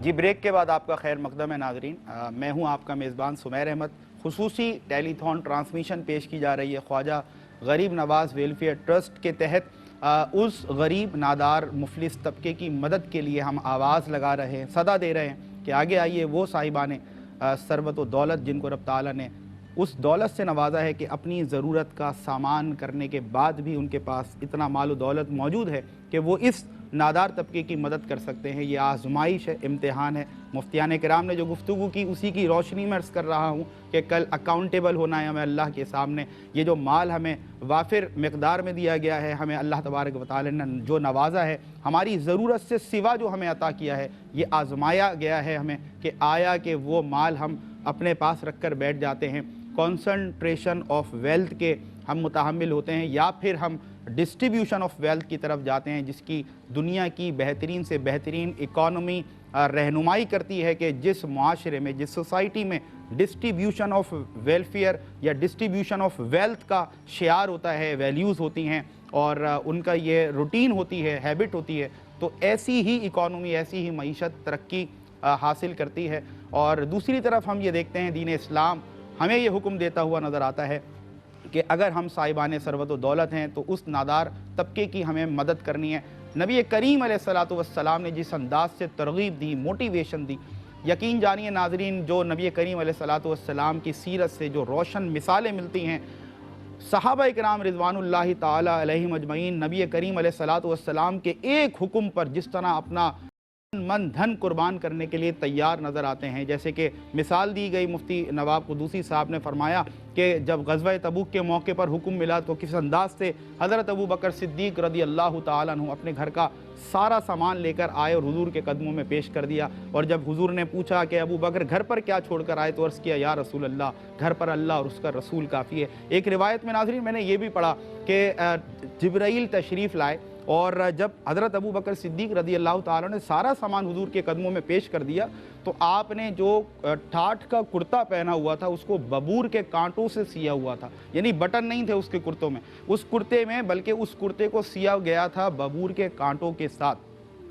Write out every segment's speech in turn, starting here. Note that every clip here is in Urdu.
جی بریک کے بعد آپ کا خیر مقدم ہے ناظرین. میں ہوں آپ کا میزبان سمیر احمد. خصوصی ٹیلی تھون ٹرانسمیشن پیش کی جا رہی ہے خواجہ غریب نواز ویلفیئر ٹرسٹ کے تحت. اس غریب نادار مفلس طبقے کی مدد کے لیے ہم آواز لگا رہے ہیں, صدا دے رہے ہیں کہ آگے آئیے. وہ صاحبان ثروت و دولت جن کو رب تعالیٰ نے اس دولت سے نوازا ہے کہ اپنی ضرورت کا سامان کرنے کے بعد بھی ان کے پاس اتنا مال و دولت موجود ہے کہ وہ اس نادار طبقے کی مدد کر سکتے ہیں. یہ آزمائش ہے, امتحان ہے. مفتیان کرام نے جو گفتگو کی اسی کی روشنی میں عرض کر رہا ہوں کہ کل اکاؤنٹیبل ہونا ہے ہمیں اللہ کے سامنے. یہ جو مال ہمیں وافر مقدار میں دیا گیا ہے, ہمیں اللہ تبارک و تعالی نے جو نوازا ہے, ہماری ضرورت سے سوا جو ہمیں عطا کیا ہے, یہ آزمایا گیا ہے ہمیں کہ آیا کہ وہ مال ہم اپنے پاس رکھ کر بیٹھ جاتے ہیں, کنسنٹریشن آف ویلتھ کے ہم متحمل ہوتے ہیں, یا پھر ہم ڈسٹریبیوشن آف ویلتھ کی طرف جاتے ہیں, جس کی دنیا کی بہترین سے بہترین اکانومی رہنمائی کرتی ہے کہ جس معاشرے میں, جس سوسائٹی میں ڈسٹریبیوشن آف ویلفیئر یا ڈسٹریبیوشن آف ویلتھ کا شعار ہوتا ہے, ویلیوز ہوتی ہیں اور ان کا یہ روٹین ہوتی ہے, ہیبٹ ہوتی ہے, تو ایسی ہی اکانومی, ایسی ہی معیشت ترقی حاصل کرتی ہے. اور دوسری طرف ہم یہ دیکھتے ہیں دین اسلام ہمیں یہ حکم دیتا ہوا نظر آتا ہے کہ اگر ہم صاحبان ثروت و دولت ہیں تو اس نادار طبقے کی ہمیں مدد کرنی ہے. نبی کریم علیہ السلام نے جس انداز سے ترغیب دی, موٹیویشن دی, یقین جانیے ناظرین, جو نبی کریم علیہ السلام کی سیرت سے جو روشن مثالیں ملتی ہیں, صحابہ اکرام رضوان اللہ تعالی علیہم اجمعین نبی کریم علیہ السلام کے ایک حکم پر جس طرح اپنا من دھن قربان کرنے کے لیے تیار نظر آتے ہیں. جیسے کہ مثال دی گئی, مفتی نواب قدوسی صاحب نے فرمایا کہ جب غزوہ تبوک کے موقع پر حکم ملا تو کس انداز سے حضرت ابو بکر صدیق رضی اللہ تعالیٰ عنہ اپنے گھر کا سارا سامان لے کر آئے اور حضور کے قدموں میں پیش کر دیا. اور جب حضور نے پوچھا کہ ابو بکر گھر پر کیا چھوڑ کر آئے, تو عرض کیا یا رسول اللہ, گھر پر اللہ اور اس کا رسول کافی ہے. ایک روایت میں ناظرین میں نے یہ بھی پڑھا کہ جبرائیل تشریف لائے اور جب حضرت ابو بکر صدیق رضی اللہ تعالیٰ نے سارا سامان حضور کے قدموں میں پیش کر دیا, تو آپ نے جو ٹھاٹھ کا کرتا پہنا ہوا تھا اس کو ببور کے کانٹوں سے سیا ہوا تھا. یعنی بٹن نہیں تھے اس کے کرتوں میں, اس کرتے میں, بلکہ اس کرتے کو سیا گیا تھا ببور کے کانٹوں کے ساتھ.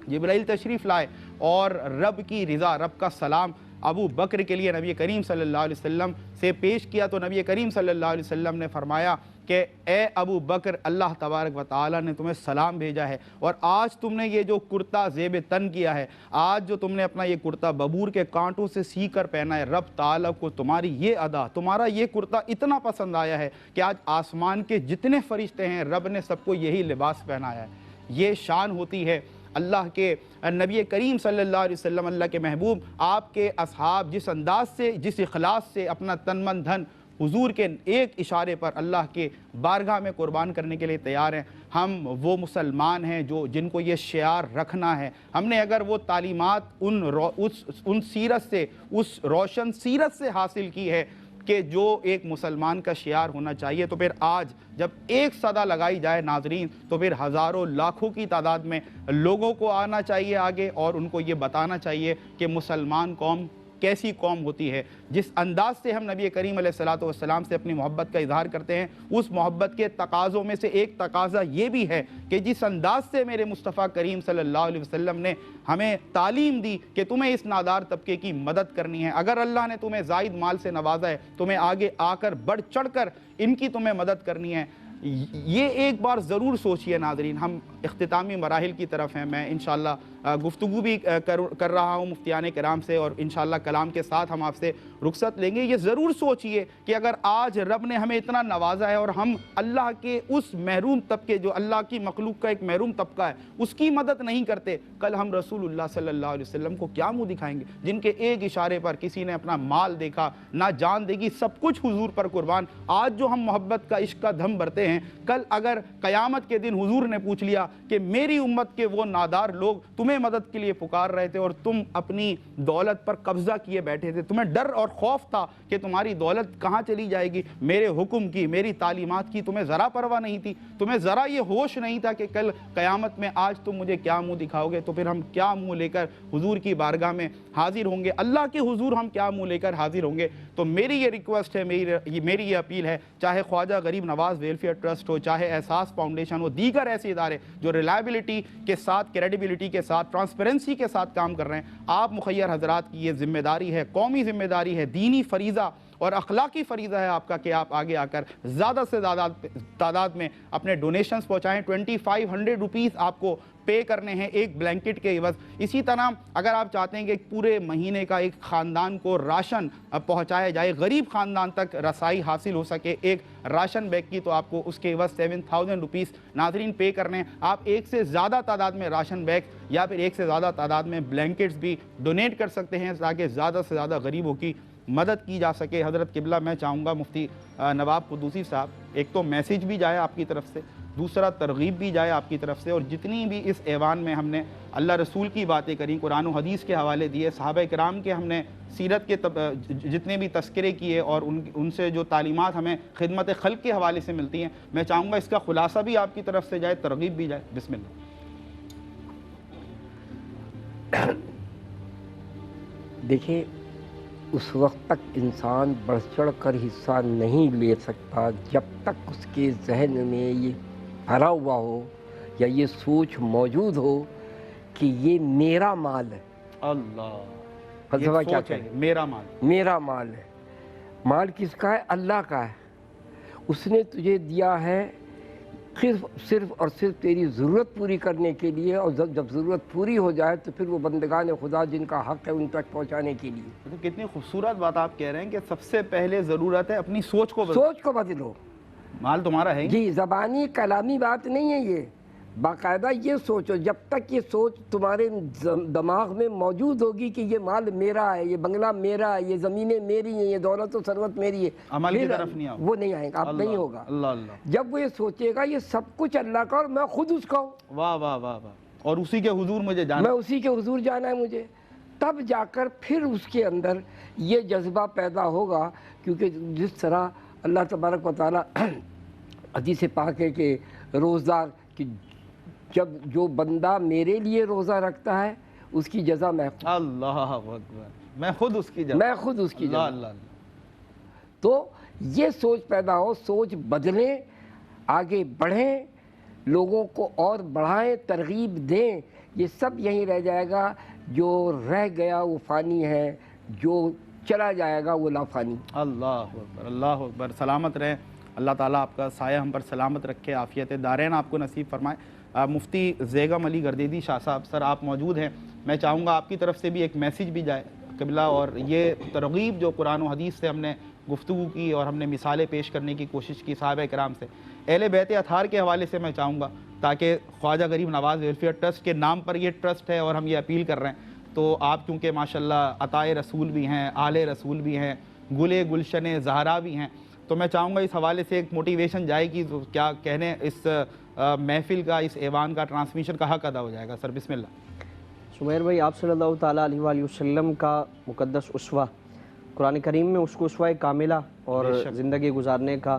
جبرائیل تشریف لائے اور رب کی رضا, رب کا سلام ابو بکر کے لیے نبی کریم صلی اللہ علیہ وسلم سے پیش کیا. تو نبی کریم صلی اللہ علیہ وسلم نے فرمایا کہ اے ابو بکر, اللہ تبارک و تعالی نے تمہیں سلام بھیجا ہے, اور آج تم نے یہ جو کرتا زیب تن کیا ہے, آج جو تم نے اپنا یہ کرتا ببور کے کانٹوں سے سی کر پہنا ہے, رب تعالی کو تمہاری یہ ادا, تمہارا یہ کرتا اتنا پسند آیا ہے کہ آج آسمان کے جتنے فرشتے ہیں رب نے سب کو یہی لباس پہنایا ہے. یہ شان ہوتی ہے اللہ کے نبی کریم صلی اللہ علیہ وسلم, اللہ کے محبوب, آپ کے اصحاب جس انداز سے, جس اخلاص سے اپنا تن من دھن حضور کے ایک اشارے پر اللہ کے بارگاہ میں قربان کرنے کے لیے تیار ہیں. ہم وہ مسلمان ہیں جن کو یہ شعار رکھنا ہے. ہم نے اگر وہ تعلیمات ان سیرت سے, اس روشن سیرت سے حاصل کی ہے کہ جو ایک مسلمان کا شعار ہونا چاہیے, تو پھر آج جب ایک صدا لگائی جائے ناظرین, تو پھر ہزاروں لاکھوں کی تعداد میں لوگوں کو آنا چاہیے آگے اور ان کو یہ بتانا چاہیے کہ مسلمان قوم کیسی قوم ہوتی ہے. جس انداز سے ہم نبی کریم علیہ السلام سے اپنی محبت کا اظہار کرتے ہیں, اس محبت کے تقاضوں میں سے ایک تقاضا یہ بھی ہے کہ جس انداز سے میرے مصطفیٰ کریم صلی اللہ علیہ وسلم نے ہمیں تعلیم دی کہ تمہیں اس نادار طبقے کی مدد کرنی ہے, اگر اللہ نے تمہیں زائد مال سے نوازا ہے, تمہیں آگے آ کر بڑھ چڑھ کر ان کی تمہیں مدد کرنی ہے. یہ ایک بار ضرور سوچئے ناظرین. ہم اختتامی مراحل کی طرف ہیں. میں انشاءاللہ گفتگو بھی کر رہا ہوں مفتیان کرام سے, اور انشاءاللہ کلام کے ساتھ ہم آپ سے رخصت لیں گے. یہ ضرور سوچئے کہ اگر آج رب نے ہمیں اتنا نوازا ہے اور ہم اللہ کے اس محروم طبقے, جو اللہ کی مخلوق کا ایک محروم طبقہ ہے, اس کی مدد نہیں کرتے, کل ہم رسول اللہ صلی اللہ علیہ وسلم کو کیا منہ دکھائیں گے, جن کے ایک اشارے پر کسی نے اپنا مال دیکھا, نہ جان دے گی, سب کچھ حضور پر قربان. آج جو ہم محبت کا عشق کا دھم بھرتے ہیں, کل اگر قیامت کے دن حضور نے پوچھ لیا کہ میری امت کے وہ نادار لوگ تمہیں مدد کے لیے پکار رہے تھے اور تم اپنی دولت پر قبضہ کیے بیٹھے تھے, تمہیں ڈر اور خوف تھا کہ تمہاری دولت کہاں چلی جائے گی, میرے حکم کی, میری تعلیمات کی تمہیں ذرا پرواہ نہیں تھی, تمہیں ذرا یہ ہوش نہیں تھا کہ کل قیامت میں آج تم مجھے کیا منہ دکھاؤ گے, تو پھر ہم کیا منہ لے کر حضور کی بارگاہ میں حاضر ہوں گے, اللہ کے حضور ہم کیا منہ لے کر حاضر ہوں گے. تو میری یہ ریکویسٹ ہے, میری یہ اپیل ہے, چاہے خواجہ غریب نواز ویلفیئر ٹرسٹ ہو, چاہے احساس فاؤنڈیشن ہو, دیگر ایسے ادارے جو ریلائبلٹی کے ساتھ, کریڈیبلٹی کے ساتھ ساتھ ٹرانسپیرنسی کے ساتھ کام کر رہے ہیں. آپ مخیر حضرات کی یہ ذمہ داری ہے, قومی ذمہ داری ہے, دینی فریضہ اور اخلاقی فریضہ ہے آپ کا کہ آپ آگے آ کر زیادہ سے زیادہ تعداد میں اپنے ڈونیشنز پہنچائیں. 2500 روپیز آپ کو پے کرنے ہیں ایک بلینکٹ کے عوض. اسی طرح اگر آپ چاہتے ہیں کہ پورے مہینے کا ایک خاندان کو راشن پہنچایا جائے, غریب خاندان تک رسائی حاصل ہو سکے ایک راشن بیگ کی, تو آپ کو اس کے عوض 7000 روپیز ناظرین پے کرنے ہیں. آپ ایک سے زیادہ تعداد میں راشن بیگ یا پھر ایک سے زیادہ تعداد میں بلینکٹس بھی ڈونیٹ کر سکتے ہیں تاکہ زیادہ سے زیادہ غریبوں کی مدد کی جا سکے. حضرت قبلہ, میں چاہوں گا مفتی نواب قدوسی صاحب, ایک تو میسیج بھی جائے آپ کی طرف سے, دوسرا ترغیب بھی جائے آپ کی طرف سے, اور جتنی بھی اس ایوان میں ہم نے اللہ رسول کی باتیں کریں, قرآن و حدیث کے حوالے دیے, صحابہ کرام کے ہم نے سیرت کے جتنے بھی تذکرے کیے اور ان سے جو تعلیمات ہمیں خدمت خلق کے حوالے سے ملتی ہیں, میں چاہوں گا اس کا خلاصہ بھی آپ کی طرف سے جائے, ترغیب بھی جائے. بسم اللہ. دیکھیں, اس وقت تک انسان بڑھ چڑھ کر حصہ نہیں لے سکتا جب تک اس کے ذہن میں یہ بھرا ہوا ہو یا یہ سوچ موجود ہو کہ یہ میرا مال ہے. اللہ, فلسفہ کیا کہے, میرا مال, میرا مال ہے. مال کس کا ہے؟ اللہ کا ہے. اس نے تجھے دیا ہے صرف اور صرف تیری ضرورت پوری کرنے کے لیے, اور جب ضرورت پوری ہو جائے تو پھر وہ بندگان خدا جن کا حق ہے ان تک پہنچانے کے لیے. کتنی خوبصورت بات آپ کہہ رہے ہیں کہ سب سے پہلے ضرورت ہے اپنی سوچ کو بدلو. مال تمہارا ہے جی, زبانی کلامی بات نہیں ہے یہ, باقاعدہ یہ سوچو. جب تک یہ سوچ تمہارے دماغ میں موجود ہوگی کہ یہ مال میرا ہے, یہ بنگلہ میرا ہے, یہ زمینیں میری ہیں, یہ دولت و ثروت میری ہے, عمل کی طرف نہیں وہ نہیں آئے گا, اب نہیں ہوگا. اللہ اللہ, جب وہ یہ سوچے گا یہ سب کچھ اللہ کا اور میں خود اس کا ہوں, واہ واہ واہ واہ, اور اسی کے حضور مجھے جانا, میں اسی کے حضور جانا ہے مجھے, تب جا کر پھر اس کے اندر یہ جذبہ پیدا ہوگا. کیونکہ جس طرح اللہ تبارک و تعالیٰ حدیث پاک ہے کہ روزدار کہ جب جو بندہ میرے لیے روزہ رکھتا ہے اس کی جزا میں خود, اللہ اکبر, میں خود اس کی جزا, میں خود اس کی جزا. اللہ. تو یہ سوچ پیدا ہو, سوچ بدلیں, آگے بڑھیں, لوگوں کو اور بڑھائیں, ترغیب دیں. یہ سب یہیں رہ جائے گا. جو رہ گیا وہ فانی ہے, جو چلا جائے گا وہ لافانی. اللہ اکبر, اللہ اکبر. سلامت رہیں, اللہ تعالیٰ آپ کا سایہ ہم پر سلامت رکھے, عافیت دارین آپ کو نصیب فرمائے. مفتی زیغم علی گردیدی شاہ صاحب, سر آپ موجود ہیں, میں چاہوں گا آپ کی طرف سے بھی ایک میسیج بھی جائے قبلہ, اور یہ ترغیب جو قرآن و حدیث سے ہم نے گفتگو کی اور ہم نے مثالیں پیش کرنے کی کوشش کی صحابہ کرام سے, اہل بیت اطہار کے حوالے سے میں چاہوں گا, تاکہ خواجہ غریب نواز ویلفیئر ٹرسٹ کے نام پر یہ ٹرسٹ ہے اور ہم یہ اپیل کر رہے ہیں, تو آپ کیونکہ ماشاءاللہ عطائے رسول بھی ہیں, آل رسول بھی ہیں, گلے گلشن زہرا بھی ہیں, تو میں چاہوں گا اس حوالے سے ایک موٹیویشن جائے گی, تو کیا کہنے اس محفل کا, اس ایوان کا, ٹرانسمیشن کا حق ادا ہو جائے گا. سر بسم اللہ. سمیر بھائی, آپ صلی اللہ تعالیٰ علیہ وآلہ وسلم کا مقدس اسوہ, قرآن کریم میں اس کو اسوہ کاملہ اور زندگی گزارنے کا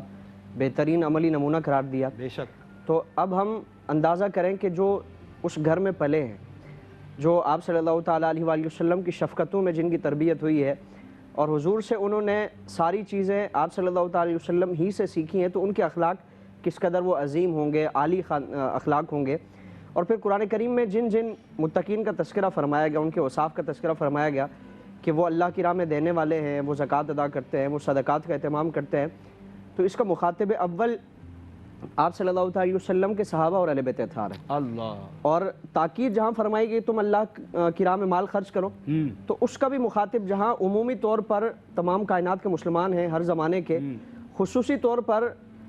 بہترین عملی نمونہ قرار دیا. بے شک. تو اب ہم اندازہ کریں کہ جو اس گھر میں پلے ہیں, جو آپ صلی اللہ تعالیٰ علیہ وآلہ وسلم کی شفقتوں میں جن کی تربیت ہوئی ہے, اور حضور سے انہوں نے ساری چیزیں آپ صلی اللہ تعالیٰ علیہ وسلم ہی سے سیکھی ہیں, تو ان کے اخلاق کس قدر وہ عظیم ہوں گے, عالی اخلاق ہوں گے. اور پھر قرآن کریم میں جن جن متقین کا تذکرہ فرمایا گیا, ان کے اوصاف کا تذکرہ فرمایا گیا کہ وہ اللہ کی راہ میں دینے والے ہیں, وہ زکوٰۃ ادا کرتے ہیں, وہ صدقات کا اہتمام کرتے ہیں, تو اس کا مخاطب اول آپ صلی اللہ تعالیٰ علیہ وسلم کے صحابہ اور اہل بیت اطہار ہیں. اللہ. اور تاکید جہاں فرمائی گئی تم اللہ کی راہ میں مال خرچ کرو, تو اس کا بھی مخاطب جہاں عمومی طور پر تمام کائنات کے مسلمان ہیں ہر زمانے کے, خصوصی طور پر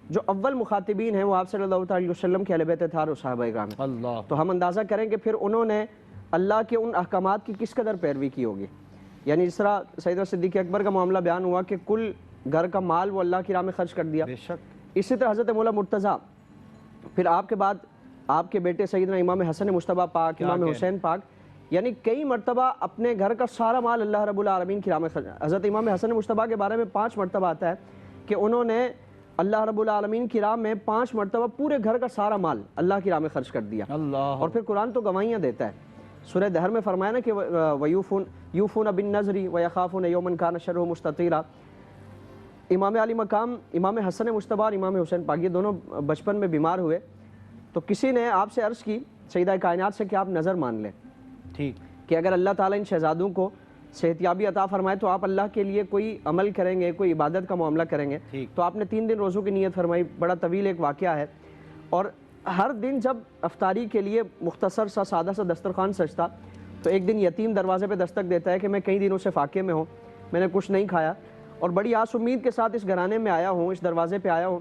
جو اول مخاطبین ہیں وہ آپ صلی اللہ تعالیٰ علیہ وسلم کے اہل بیت اطہار اور صحابہ کرام ہیں. اللہ. تو ہم اندازہ کریں کہ پھر انہوں نے اللہ کے ان احکامات کی کس قدر پیروی کی ہوگی. یعنی جس طرح سیدنا صدیق اکبر کا معاملہ بیان ہوا کہ کل گھر کا مال وہ اللہ کی راہ میں خرچ کر دیا. بے شک. اسی طرح حضرت مولا مرتضیٰ, پھر آپ کے بعد آپ کے بیٹے سیدنا امام حسن مجتبیٰ پاک, امام حسین پاک, یعنی کئی مرتبہ اپنے گھر کا سارا مال اللہ رب العالمین کی راہ میں خرچ. حضرت امام حسن مجتبیٰ کے بارے میں 5 مرتبہ آتا ہے کہ انہوں نے اللہ رب العالمین کی راہ میں 5 مرتبہ پورے گھر کا سارا مال اللہ کی راہ میں خرچ کر دیا. اللہ. اور پھر قرآن تو گواہیاں دیتا ہے, سورہ دہر میں فرمایا نا کہ یوفون بالنذر ویخافون یوما کان شرہ مستطیرا. امام علی مقام امام حسن مجتبیٰ اور امام حسین پاک یہ دونوں بچپن میں بیمار ہوئے, تو کسی نے آپ سے عرض کی سیدہ کائنات سے کہ آپ نظر مان لیں, ٹھیک کہ اگر اللہ تعالیٰ ان شہزادوں کو صحتیابی عطا فرمائے تو آپ اللہ کے لیے کوئی عمل کریں گے, کوئی عبادت کا معاملہ کریں گے. ٹھیک. تو آپ نے 3 دن روزوں کی نیت فرمائی, بڑا طویل ایک واقعہ ہے. اور ہر دن جب افطاری کے لیے مختصر سا سادہ سا دسترخوان سجتا تو ایک دن یتیم دروازے پہ دستک دیتا ہے کہ میں کئی دنوں سے فاقے میں ہوں, میں نے کچھ نہیں کھایا اور بڑی آس امید کے ساتھ اس گھرانے میں آیا ہوں, اس دروازے پہ آیا ہوں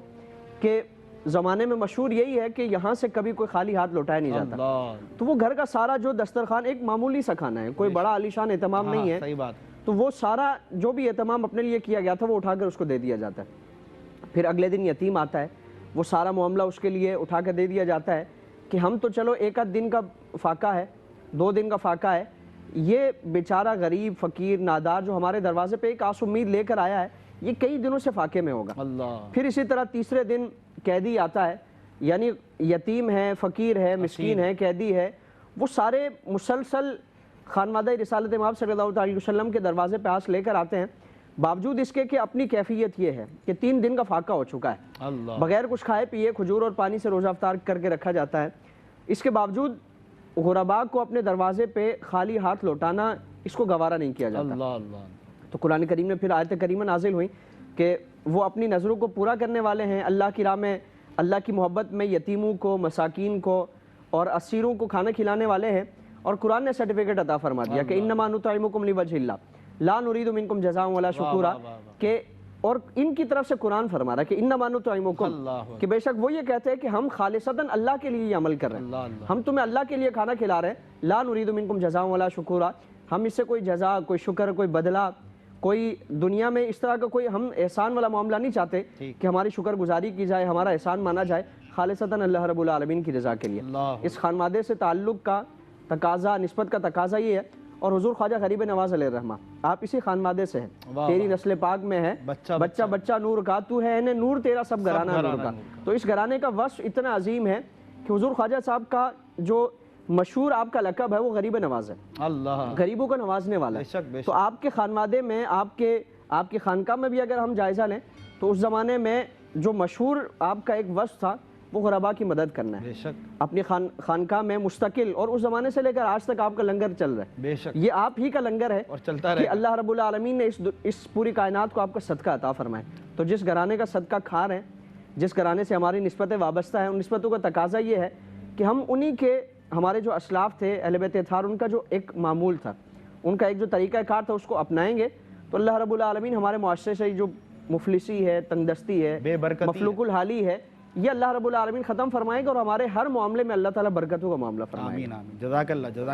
کہ زمانے میں مشہور یہی ہے کہ یہاں سے کبھی کوئی خالی ہاتھ لوٹایا نہیں جاتا. تو وہ گھر کا سارا جو دسترخوان ایک معمولی سا کھانا ہے, کوئی بڑا عالیشان اہتمام نہیں ہے, صحیح بات. تو وہ سارا جو بھی اہتمام اپنے لیے کیا گیا تھا وہ اٹھا کر اس کو دے دیا جاتا ہے. پھر اگلے دن یتیم آتا ہے, وہ سارا معاملہ اس کے لیے اٹھا کر دے دیا جاتا ہے کہ ہم تو چلو 1 آدھ دن کا فاقہ ہے, 2 دن کا فاقہ ہے, یہ بیچارہ غریب فقیر نادار جو ہمارے دروازے پہ ایک آس امید لے کر آیا ہے یہ کئی دنوں سے فاقے میں ہوگا. پھر اسی طرح تیسرے دن قیدی آتا ہے, یعنی یتیم ہے, فقیر ہے, مسکین ہے, قیدی ہے, وہ سارے مسلسل خانوادہ رسالت مآب صلی اللہ علیہ وسلم کے دروازے پہ آس لے کر آتے ہیں, باوجود اس کے کہ اپنی کیفیت یہ ہے کہ 3 دن کا فاقہ ہو چکا ہے, بغیر کچھ کھائے پیے کھجور اور پانی سے روزہ افطار کر کے رکھا جاتا ہے. اس کے باوجود غرباء کو اپنے دروازے پہ خالی ہاتھ لوٹانا اس کو گوارا نہیں کیا جاتا. تو قرآن کریم میں پھر آیت کریمہ نازل ہوئی کہ وہ اپنی نظروں کو پورا کرنے والے ہیں, اللہ کی راہ میں اللہ کی محبت میں یتیموں کو, مساکین کو اور اسیروں کو کھانا کھلانے والے ہیں. اور قرآن نے سرٹیفکیٹ عطا فرما دیا کہ انما نطعمکم لوجہ اللہ لا نرید منکم جزاء ولا شکورا, کہ اور ان کی طرف سے قرآن فرما رہا ہے کہ انما نطعمکم, کہ بے شک وہ یہ کہتے ہیں کہ ہم خالصتاً اللہ کے لیے یہ عمل کر رہے ہیں, ہم تمہیں اللہ کے لیے کھانا کھلا رہے ہیں. لا نرید منکم جزاء ولا شکورا, ہم اس سے کوئی جزا, کوئی شکر, کوئی بدلہ, کوئی دنیا میں اس طرح کا کوئی ہم احسان والا معاملہ نہیں چاہتے کہ ہماری شکر گزاری کی جائے, ہمارا احسان مانا جائے, خالصتاً اللہ رب العالمین کی رضا کے لیے. اس خانوادے سے تعلق کا تقاضا, نسبت کا تقاضا یہ ہے. اور حضور خواجہ غریب نواز علیہ الرحمہ آپ اسی خانوادے سے ہیں, تیری نسل پاک میں ہے بچہ بچہ نور کا, تو ہے نور تیرا سب گھرانہ نور کا. تو اس گھرانے کا وصف اتنا عظیم ہے کہ حضور خواجہ صاحب کا جو مشہور آپ کا لقب ہے وہ غریب نواز ہے, غریبوں کو نوازنے والا ہے. تو آپ کے خانوادے میں, آپ کے خانقاہ میں بھی اگر ہم جائزہ لیں تو اس زمانے میں جو مشہور آپ کا ایک وصف تھا وہ غرباء کی مدد کرنا ہے. اپنی خانقاہ میں مستقل, اور اس زمانے سے لے کر آج تک آپ کا لنگر چل رہا ہے, یہ آپ ہی کا لنگر ہے اور چلتا رہے کہ اللہ رب العالمین نے اس پوری کائنات کو آپ کا صدقہ عطا فرمائے. تو جس گھرانے کا صدقہ کھا رہے ہیں, جس گھرانے سے ہماری نسبتیں وابستہ ہیں, ان نسبتوں کا تقاضا یہ ہے کہ ہم انہی کے, ہمارے جو اسلاف تھے اہل بیت اطہار, ان کا جو ایک معمول تھا, ان کا ایک جو طریقہ کار تھا, اس کو اپنائیں گے تو اللہ رب العالمین ہمارے معاشرے سے جو مفلسی ہے, تنگ دستی ہے, مفلوق الحالی ہے, یہ اللہ رب العالمین ختم فرمائے گا اور ہمارے ہر معاملے میں اللہ تعالیٰ برکتوں کا معاملہ فرمائے گا. آمین آمین. جزاک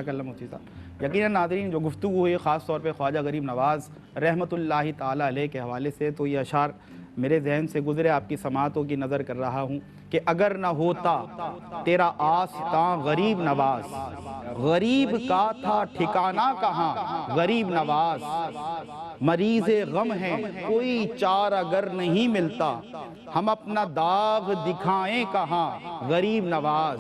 اللہ مفتی صاحب. یقیناً ناظرین جو گفتگو ہوئی خاص طور پہ خواجہ غریب نواز رحمۃ اللہ تعالیٰ علیہ کے حوالے سے, تو یہ اشعار میرے ذہن سے گزرے, آپ کی سماعتوں کی نظر کر رہا ہوں کہ اگر نہ ہوتا تیرا آستاں غریب نواز, غریب کا تھا ٹھکانہ کہاں غریب نواز, مریض غم ہے کوئی چارہ گر نہیں ملتا, ہم اپنا داغ دکھائیں کہاں غریب نواز,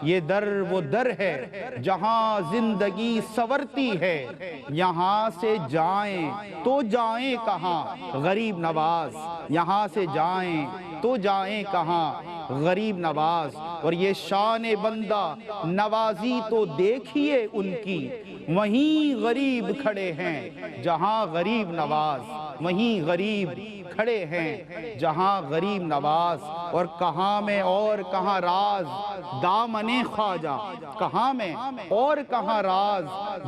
یہ در وہ در ہے جہاں زندگی سورتی ہے, یہاں سے جائیں تو جائیں کہاں غریب نواز, یہاں سے جائیں تو جائیں کہاں غریب نواز. اور یہ شان بندہ نوازی تو دیکھیے ان کی, وہیں غریب کھڑے ہیں جہاں غریب نواز, وہیں غریب کھڑے ہیں جہاں غریب نواز. اور کہاں میں اور کہاں راز دامن خواجہ, کہاں میں اور کہاں راز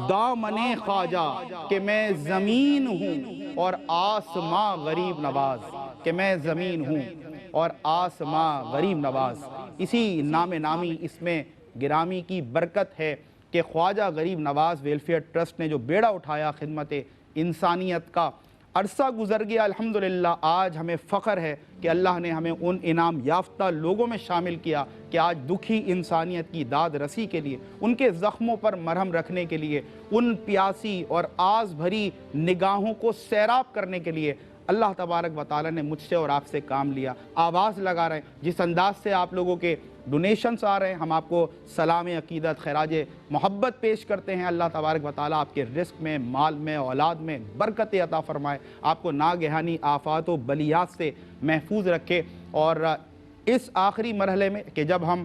دامن خواجہ, کہ میں زمین ہوں اور آسماں غریب نواز, کہ میں زمین ہوں اور آسماں غریب نواز. اسی نام نامی اس میں گرامی کی برکت ہے کہ خواجہ غریب نواز ویلفیئر ٹرسٹ نے جو بیڑا اٹھایا خدمت انسانیت کا, عرصہ گزر گیا, الحمدللہ آج ہمیں فخر ہے کہ اللہ نے ہمیں ان انعام یافتہ لوگوں میں شامل کیا کہ آج دکھی انسانیت کی داد رسی کے لیے, ان کے زخموں پر مرہم رکھنے کے لیے, ان پیاسی اور آز بھری نگاہوں کو سیراب کرنے کے لیے اللہ تبارک و تعالی نے مجھ سے اور آپ سے کام لیا. آواز لگا رہے ہیں, جس انداز سے آپ لوگوں کے ڈونیشنز آ رہے ہیں, ہم آپ کو سلام عقیدت خراج محبت پیش کرتے ہیں. اللہ تبارک و تعالیٰ آپ کے رزق میں, مال میں, اولاد میں برکت عطا فرمائے, آپ کو ناگہانی آفات و بلیات سے محفوظ رکھے. اور اس آخری مرحلے میں کہ جب ہم